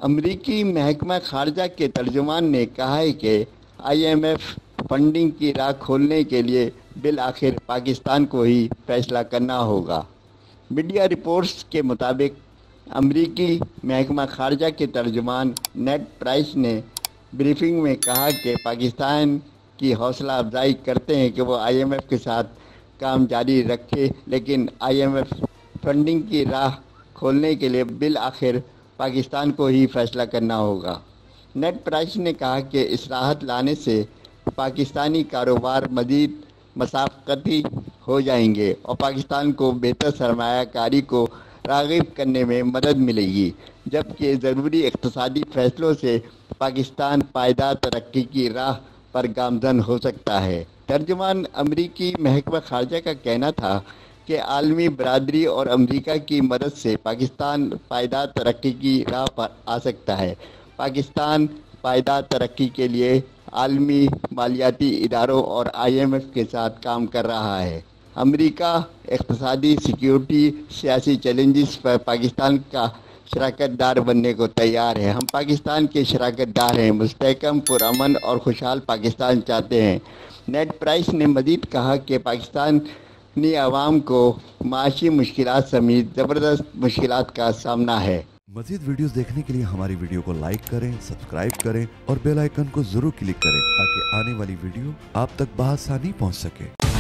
امریکی محکمہ خارجہ کے ترجمان نے کہا ہے کہ IMF فنڈنگ کی راہ کھولنے کے لیے بالآخر پاکستان کو ہی فیصلہ کرنا ہوگا۔ میڈیا رپورٹس کے مطابق امریکی محکمہ خارجہ کے ترجمان نیڈ پرائس نے بریفنگ میں کہا کہ پاکستان کی حوصلہ افزائی کرتے ہیں کہ وہ IMF کے ساتھ کام جاری رکھے، لیکن IMF فنڈنگ کی راہ کھولنے کے لیے بالآخر پاکستان کو ہی فیصلہ کرنا ہوگا۔ نیڈ پرائس نے کہا کہ اصلاحات لانے سے پاکستانی کاروبار مزید مسابقتی ہو جائیں گے اور پاکستان کو بہتر سرمایہ کاری کو راغب کرنے میں مدد ملے گی، جبکہ ضروری اقتصادی فیصلوں سے پاکستان پائیدار ترقی کی راہ پر گامزن ہو سکتا ہے۔ ترجمان امریکی محکمہ خارجہ کا کہنا تھا کہ عالمی برادری اور امریکہ کی مدد سے پاکستان پائیدار ترقی کی راہ پر آ سکتا ہے۔ پاکستان پائیدار ترقی کے لیے عالمی مالیاتی اداروں اور IMF کے ساتھ کام کر رہا ہے۔ امریکہ اقتصادی، سیکیورٹی، سیاسی چیلنجز پر پاکستان کا شراکت دار بننے کو تیار ہے۔ ہم پاکستان کے شراکت دار ہیں، مستحکم، پرامن اور خوشحال پاکستان چاہتے ہیں۔ نیڈ پرائس نے مزید کہا کہ پاکستانی عوام کو معاشی مشکلات سمیت زبردست مشکلات کا سامنا ہے۔ مزید ویڈیوز دیکھنے کے لیے ہماری ویڈیو کو لائک کریں، سبسکرائب کریں اور بیل آئیکن کو ضرور کلک کریں تاکہ آنے والی ویڈیو آپ تک بآسانی پہنچ سکے۔